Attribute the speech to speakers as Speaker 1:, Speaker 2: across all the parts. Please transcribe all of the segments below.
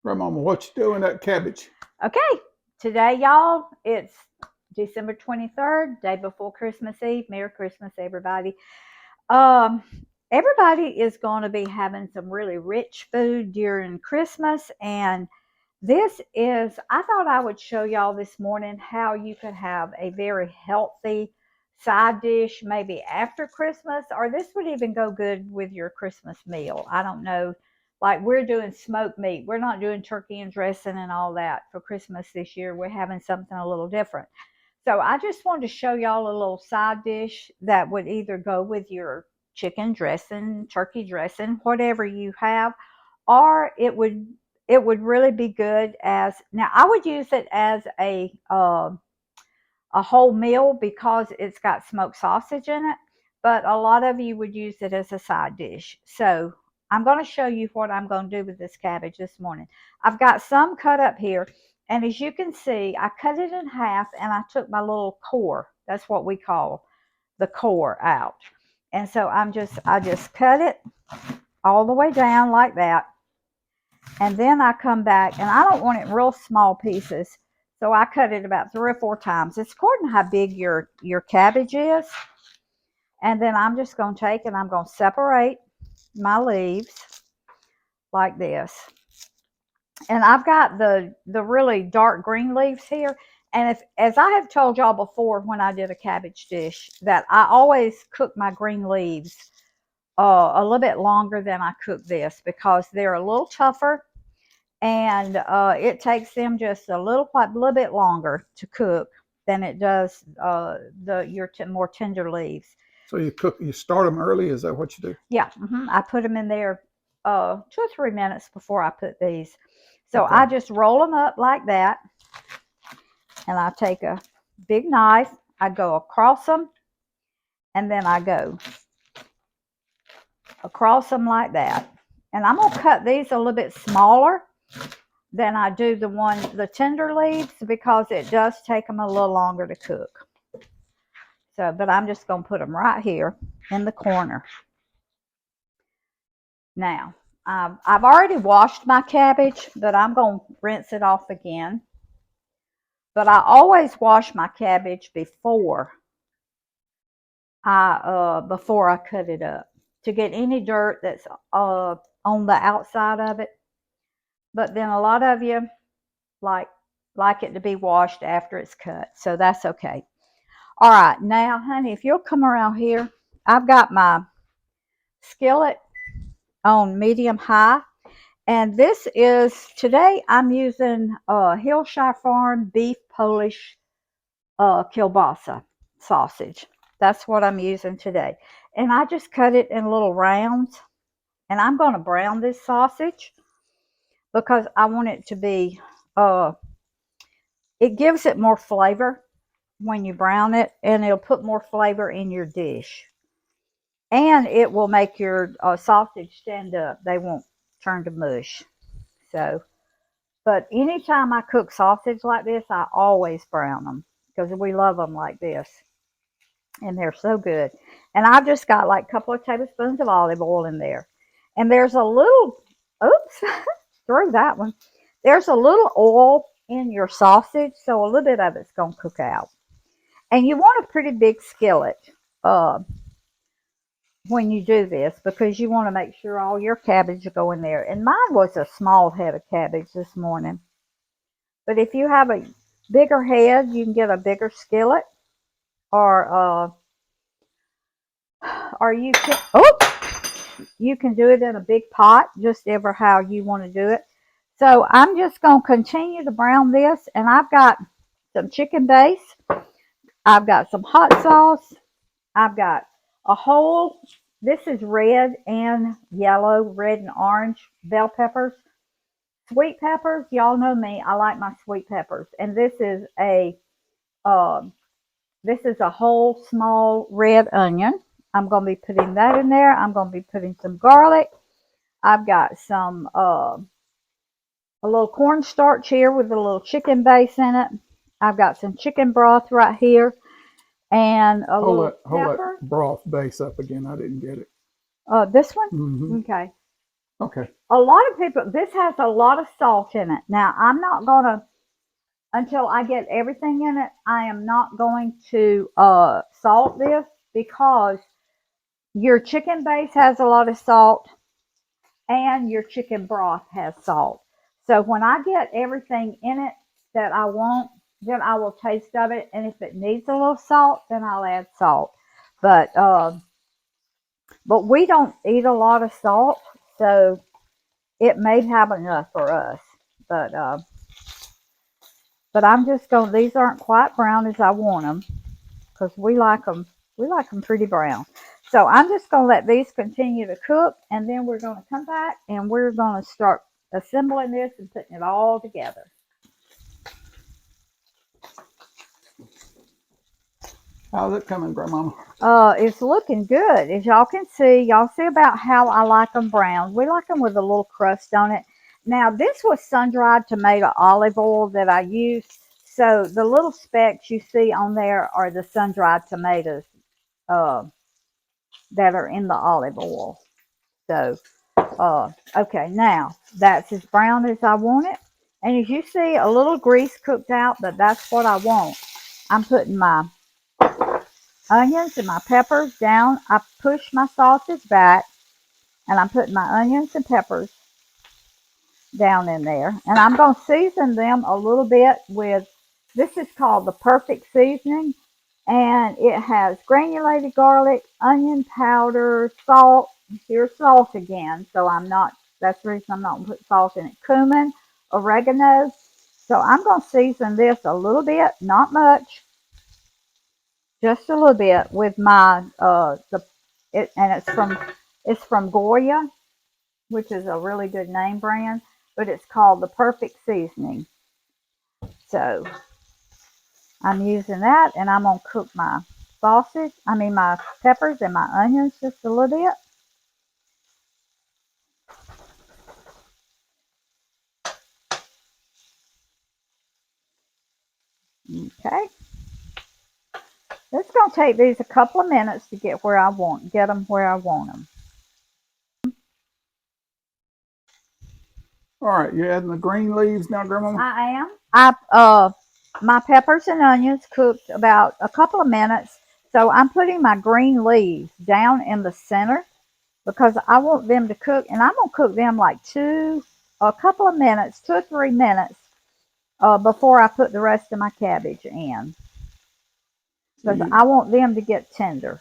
Speaker 1: Grandmama, what you doing that cabbage?
Speaker 2: Okay, today, y'all, it's December 23rd, day before Christmas Eve. Merry Christmas, everybody. Um, Everybody is going to be having some really rich food during Christmas, and I thought I would show y'all this morning how you could have a very healthy side dish maybe after Christmas, or this would even go good with your Christmas meal. I don't know. Like we're doing smoked meat. We're not doing turkey and dressing and all that for Christmas this year. We're having something a little different. So I just wanted to show y'all a little side dish that would either go with your chicken dressing, turkey dressing, whatever you have, or it would really be good as now I would use it as a whole meal because it's got smoked sausage in it, but a lot of you would use it as a side dish. So I'm going to show you what I'm going to do with this cabbage this morning. I've got some cut up here, and as you can see, I cut it in half and I took my little core. That's what we call the core out. And so I just cut it all the way down like that. And then I come back, and I don't want it real small pieces. So I cut it about 3 or 4 times. It's according to how big your cabbage is. And then I'm just going to take and I'm going to separate my leaves like this. And I've got the really dark green leaves here. And as I have told y'all before when I did a cabbage dish, that I always cook my green leaves a little bit longer than I cook this because they're a little tougher, and it takes them just a little bit longer to cook than it does your more tender leaves.
Speaker 1: So you start them early. Is that what you do?
Speaker 2: Yeah, I put them in there 2 or 3 minutes before I put these. So
Speaker 1: Okay.
Speaker 2: I just roll them up like that, and I take a big knife. I go across them, and then I go across them like that. And I'm going to cut these a little bit smaller than I do the tender leaves because it does take them a little longer to cook. So, but I'm just going to put them right here in the corner. Now, I've already washed my cabbage, but I'm going to rinse it off again. But I always wash my cabbage before I cut it up to get any dirt that's on the outside of it. But then a lot of you like it to be washed after it's cut, so that's okay. All right, now, honey, if you'll come around here, I've got my skillet on medium high, and this is today I'm using Hillshire Farm beef Polish kielbasa sausage. That's what I'm using today, and I just cut it in little rounds, and I'm going to brown this sausage because I want it to be it gives it more flavor when you brown it, and it'll put more flavor in your dish, and it will make your sausage stand up. They won't turn to mush. So, but anytime I cook sausage like this, I always brown them because we love them like this, and they're so good. And I've just got like a couple of tablespoons of olive oil in there, and there's a little oops through that one, there's a little oil in your sausage, so a little bit of it's going to cook out. And you want a pretty big skillet when you do this because you want to make sure all your cabbage go in there. And mine was a small head of cabbage this morning. But if you have a bigger head, you can get a bigger skillet, or you can do it in a big pot, just ever how you want to do it. So I'm just going to continue to brown this, and I've got some chicken base. I've got some hot sauce. I've got a whole, this is red and yellow, red and orange bell peppers. Sweet peppers, y'all know me, I like my sweet peppers. And this is a whole small red onion. I'm going to be putting that in there. I'm going to be putting some garlic. I've got some a little cornstarch here with a little chicken base in it. I've got some chicken broth right here, and a little pepper.
Speaker 1: Hold that broth base up again. I didn't get it.
Speaker 2: This one?
Speaker 1: Mm-hmm.
Speaker 2: Okay.
Speaker 1: Okay.
Speaker 2: A lot of people, this has a lot of salt in it. Now, I'm not going to, until I get everything in it, I am not going to salt this because your chicken base has a lot of salt and your chicken broth has salt. So when I get everything in it that I want, then I will taste of it. And if it needs a little salt, then I'll add salt. But but we don't eat a lot of salt, so it may have enough for us. But but I'm just going. These aren't quite brown as I want them because we like them. We like them pretty brown. So I'm just going to let these continue to cook, and then we're going to come back and we're going to start assembling this and putting it all together.
Speaker 1: How's it coming, Grandmama?
Speaker 2: It's looking good. As y'all see about how I like them brown. We like them with a little crust on it. Now, this was sun-dried tomato olive oil that I used. So the little specks you see on there are the sun-dried tomatoes uh, that are in the olive oil. So, okay, now that's as brown as I want it. And as you see, a little grease cooked out, but that's what I want. I'm putting my onions and my peppers down. I push my sausage back, and I'm putting my onions and peppers down in there. And I'm going to season them a little bit with, this is called the perfect seasoning. And it has granulated garlic, onion powder, salt. Here's salt again. So that's the reason I'm not going to put salt in it. Cumin, oregano. So I'm going to season this a little bit, not much, just a little bit with my, and it's from Goya, which is a really good name brand, but it's called the Perfect Seasoning. So I'm using that, and I'm going to cook my my peppers and my onions just a little bit. Okay. It's going to take these a couple of minutes to get them where I want them.
Speaker 1: All right, you're adding the green leaves now, Grandmama?
Speaker 2: I am. My peppers and onions cooked about a couple of minutes, so I'm putting my green leaves down in the center because I want them to cook, and I'm going to cook them like a couple of minutes, 2 or 3 minutes before I put the rest of my cabbage in. Because I want them to get tender.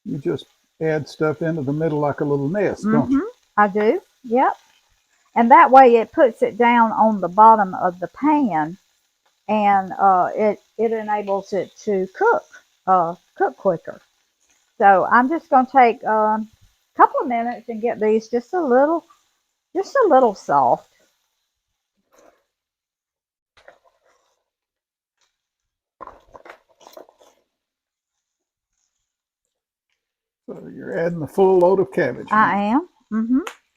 Speaker 1: You just add stuff into the middle like a little nest, don't you?
Speaker 2: I do, yep. And that way it puts it down on the bottom of the pan, and it enables it to cook quicker. So I'm just going to take a couple of minutes and get these just a little soft.
Speaker 1: So you're adding the full load of cabbage.
Speaker 2: I am.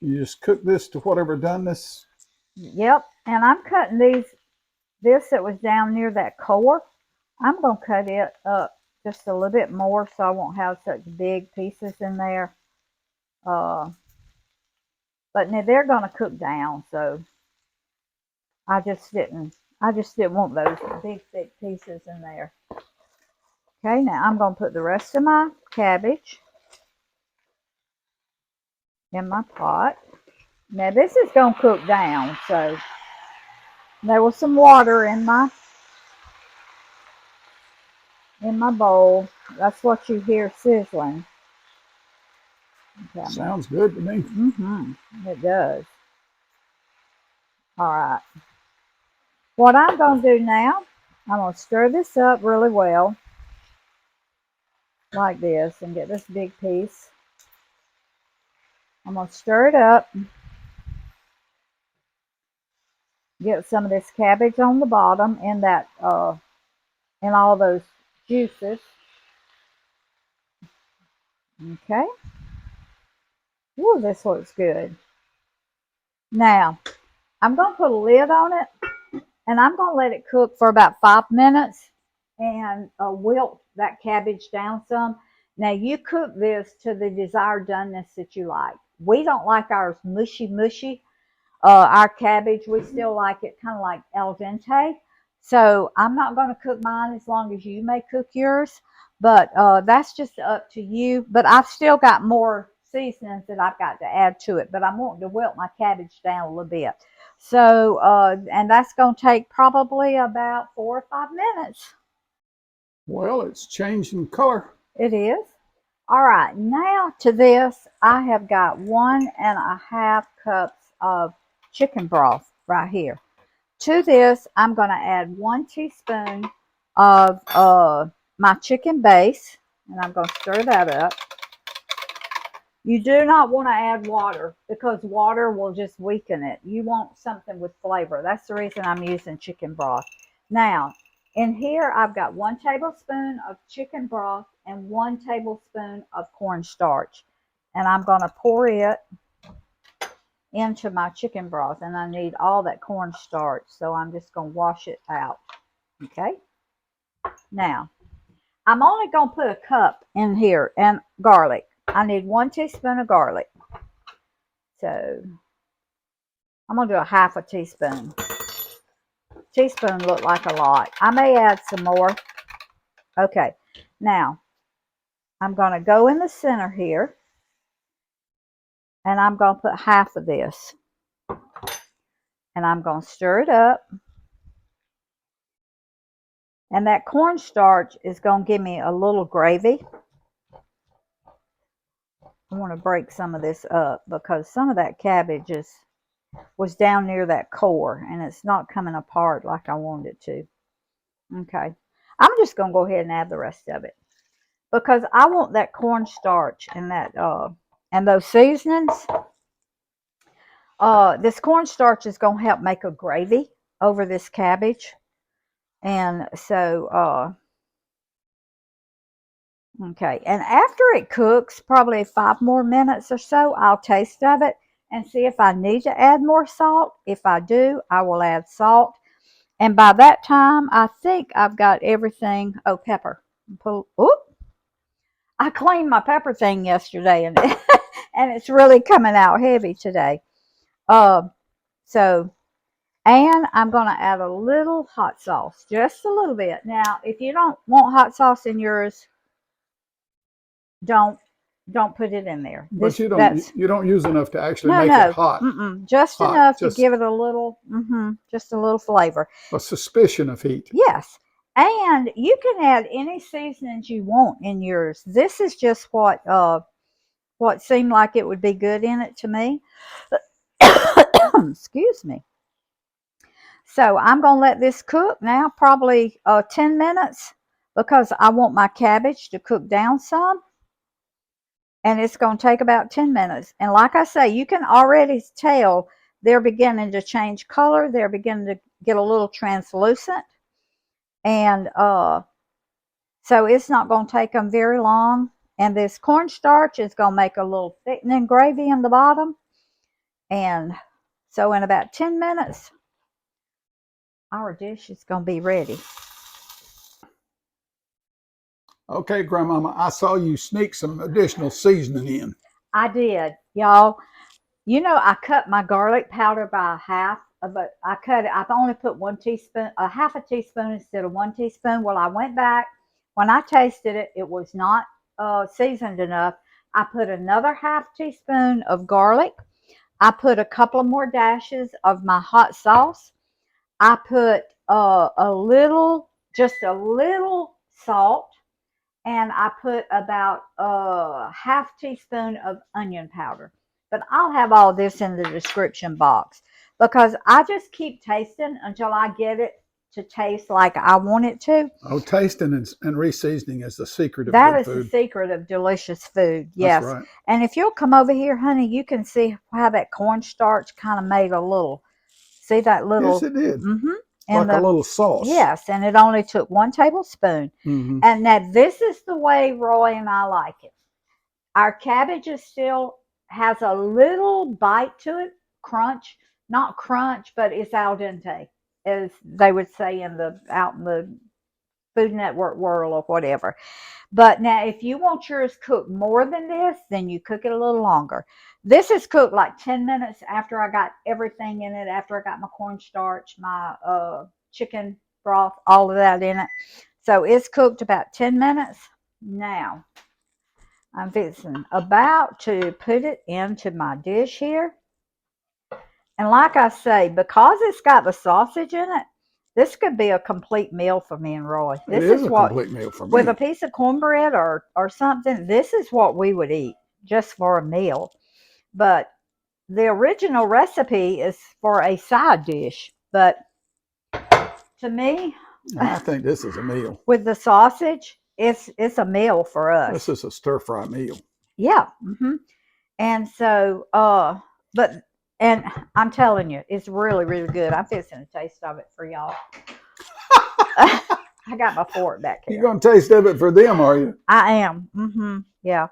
Speaker 1: You just cook this to whatever doneness.
Speaker 2: Yep. And I'm cutting this that was down near that core. I'm going to cut it up just a little bit more so I won't have such big pieces in there. But now they're going to cook down, so I just didn't want those big thick pieces in there. Okay, now I'm going to put the rest of my cabbage in my pot. Now this is going to cook down, so there was some water in my bowl. That's what you hear sizzling. Okay.
Speaker 1: Sounds good to me.
Speaker 2: It does. All right. What I'm going to do now, I'm going to stir this up really well, like this, and get this big piece. I'm going to stir it up. Get some of this cabbage on the bottom in that, in all those juices. Okay. Ooh, this looks good. Now, I'm going to put a lid on it, and I'm going to let it cook for about 5 minutes and wilt that cabbage down some. Now you cook this to the desired doneness that you like. We don't like ours mushy mushy. Our cabbage, we still like it kind of like al dente. So I'm not going to cook mine as long as you may cook yours. But that's just up to you. But I've still got more seasonings that I've got to add to it. But I'm wanting to wilt my cabbage down a little bit. So, and that's going to take probably about 4 or 5 minutes.
Speaker 1: Well, it's changing color.
Speaker 2: It is. All right, now to this, I have got 1.5 cups of chicken broth right here. To this, I'm going to add 1 teaspoon of my chicken base, and I'm going to stir that up. You do not want to add water because water will just weaken it. You want something with flavor. That's the reason I'm using chicken broth. Now, in here, I've got 1 tablespoon of chicken broth and 1 tablespoon of cornstarch. And I'm going to pour it into my chicken broth. And I need all that cornstarch, so I'm just going to wash it out. Okay? Now, I'm only going to put a cup in here and garlic. I need 1 teaspoon of garlic. So I'm going to do a 1/2 teaspoon. Teaspoon looked like a lot. I may add some more. Okay. Now, I'm going to go in the center here. And I'm going to put 1/2 of this. And I'm going to stir it up. And that cornstarch is going to give me a little gravy. I want to break some of this up because some of that cabbage was down near that core and it's not coming apart like I wanted it to. Okay. I'm just going to go ahead and add the rest of it because I want that cornstarch and that and those seasonings. This cornstarch is going to help make a gravy over this cabbage. And so okay, and after it cooks, probably 5 more minutes or so, I'll taste of it and see if I need to add more salt. If I do, I will add salt. And by that time, I think I've got everything. Oh, pepper. Oop. I cleaned my pepper thing yesterday, and and it's really coming out heavy today. So, and I'm going to add a little hot sauce, just a little bit. Now, if you don't want hot sauce in yours, don't put it in there.
Speaker 1: But you don't use enough to actually make it hot.
Speaker 2: Just hot, enough to give it a little, just a little flavor.
Speaker 1: A suspicion of heat.
Speaker 2: Yes, and you can add any seasonings you want in yours. This is just what seemed like it would be good in it to me. Excuse me. So I'm going to let this cook now, probably 10 minutes, because I want my cabbage to cook down some. And it's going to take about 10 minutes. And like I say, you can already tell they're beginning to change color. They're beginning to get a little translucent. And so it's not going to take them very long. And this cornstarch is going to make a little thickening gravy in the bottom. And so in about 10 minutes, our dish is going to be ready.
Speaker 1: Okay, Grandmama, I saw you sneak some additional seasoning in.
Speaker 2: I did, y'all. You know, I cut my garlic powder by 1/2, but I cut it. I've only put 1 teaspoon, a 1/2 teaspoon instead of 1 teaspoon. Well, I went back. When I tasted it, it was not seasoned enough. I put another 1/2 teaspoon of garlic. I put a couple of more dashes of my hot sauce. I put just a little salt. And I put about a 1/2 teaspoon of onion powder. But I'll have all this in the description box because I just keep tasting until I get it to taste like I want it to.
Speaker 1: Oh, tasting and reseasoning is the secret of
Speaker 2: good food.
Speaker 1: That
Speaker 2: is the secret of delicious food, yes.
Speaker 1: That's right.
Speaker 2: And if you'll come over here, honey, you can see how that cornstarch kind of made a little, see that little.
Speaker 1: Yes, it did.
Speaker 2: And
Speaker 1: like a little sauce.
Speaker 2: Yes, and it only took 1 tablespoon. And now this is the way Roy and I like it. Our cabbage still has a little bite to it, crunch, not crunch, but it's al dente, as they would say out in the Food Network World or whatever. But now, if you want yours cooked more than this, then you cook it a little longer. This is cooked like 10 minutes after I got everything in it, after I got my cornstarch, my chicken broth, all of that in it. So it's cooked about 10 minutes. Now, I'm about to put it into my dish here. And like I say, because it's got the sausage in it, this could be a complete meal for me and Roy.
Speaker 1: It is a complete meal for me.
Speaker 2: With a piece of cornbread or something, this is what we would eat just for a meal. But the original recipe is for a side dish. But to me,
Speaker 1: I think this is a meal.
Speaker 2: With the sausage, it's a meal for us.
Speaker 1: This is a stir-fry meal.
Speaker 2: Yeah. And so, and I'm telling you, it's really, really good. I'm fixing a taste of it for y'all. I got my fork back here.
Speaker 1: You're going to taste of it for them, are you?
Speaker 2: I am. Yeah.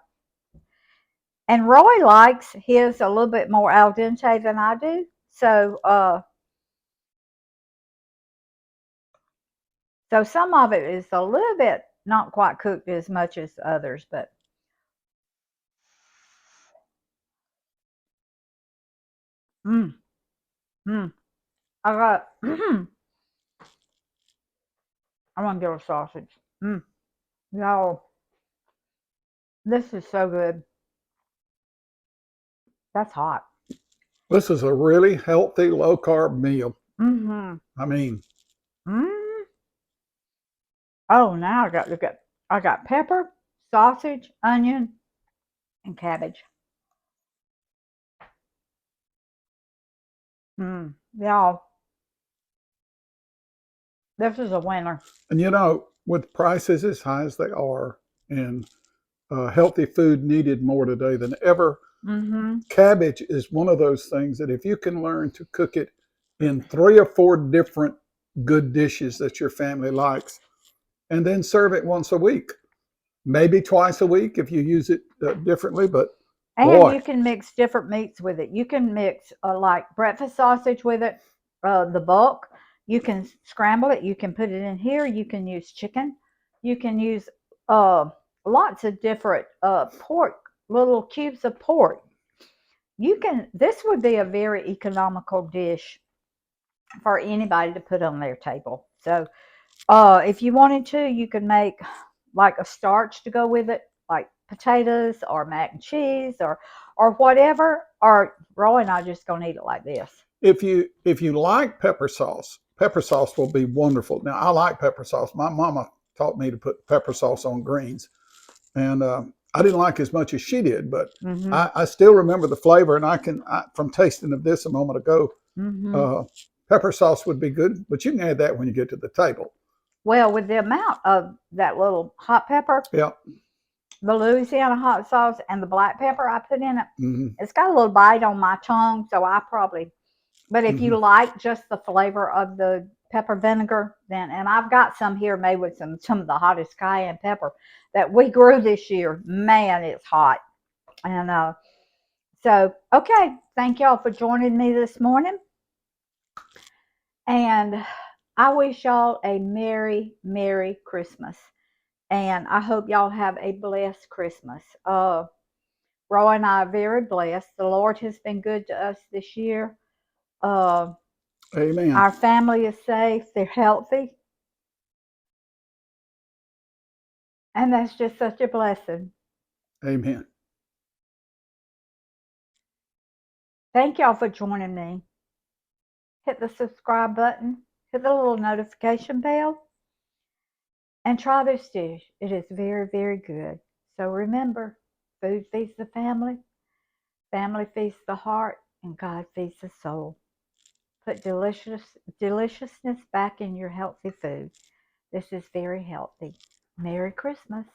Speaker 2: And Roy likes his a little bit more al dente than I do. So, some of it is a little bit not quite cooked as much as others, but. I got. I want to get a sausage. Y'all, this is so good. That's hot.
Speaker 1: This is a really healthy, low-carb meal. I mean.
Speaker 2: Oh, now I got pepper, sausage, onion, and cabbage. Y'all, this is a winner.
Speaker 1: And you know, with prices as high as they are, and healthy food needed more today than ever, cabbage is one of those things that if you can learn to cook it in 3 or 4 different good dishes that your family likes, and then serve it once a week, maybe twice a week if you use it differently, but
Speaker 2: you can mix different meats with it. You can mix like breakfast sausage with it, the bulk. You can scramble it. You can put it in here. You can use chicken. You can use lots of different pork, little cubes of pork. This would be a very economical dish for anybody to put on their table. So if you wanted to, you could make like a starch to go with it, like potatoes or mac and cheese or whatever. Or Roy and I are just gonna eat it like this.
Speaker 1: If you like pepper sauce will be wonderful. Now, I like pepper sauce. My mama taught me to put pepper sauce on greens, and I didn't like as much as she did, but I still remember the flavor, and from tasting of this a moment ago, pepper sauce would be good, but you can add that when you get to the table.
Speaker 2: Well, with the amount of that little hot pepper,
Speaker 1: yeah,
Speaker 2: the Louisiana hot sauce and the black pepper I put in it, it's got a little bite on my tongue, so I probably. But if you like just the flavor of the pepper vinegar, then, and I've got some here made with some of the hottest cayenne pepper that we grew this year. Man, it's hot. And so, okay, thank y'all for joining me this morning. And I wish y'all a Merry, Merry Christmas. And I hope y'all have a blessed Christmas. Roy and I are very blessed. The Lord has been good to us this year.
Speaker 1: Amen.
Speaker 2: Our family is safe. They're healthy. And that's just such a blessing.
Speaker 1: Amen.
Speaker 2: Thank y'all for joining me. Hit the subscribe button. Hit the little notification bell. And try this dish. It is very, very good. So remember, food feeds the family. Family feeds the heart. And God feeds the soul. Put deliciousness back in your healthy food. This is very healthy. Merry Christmas.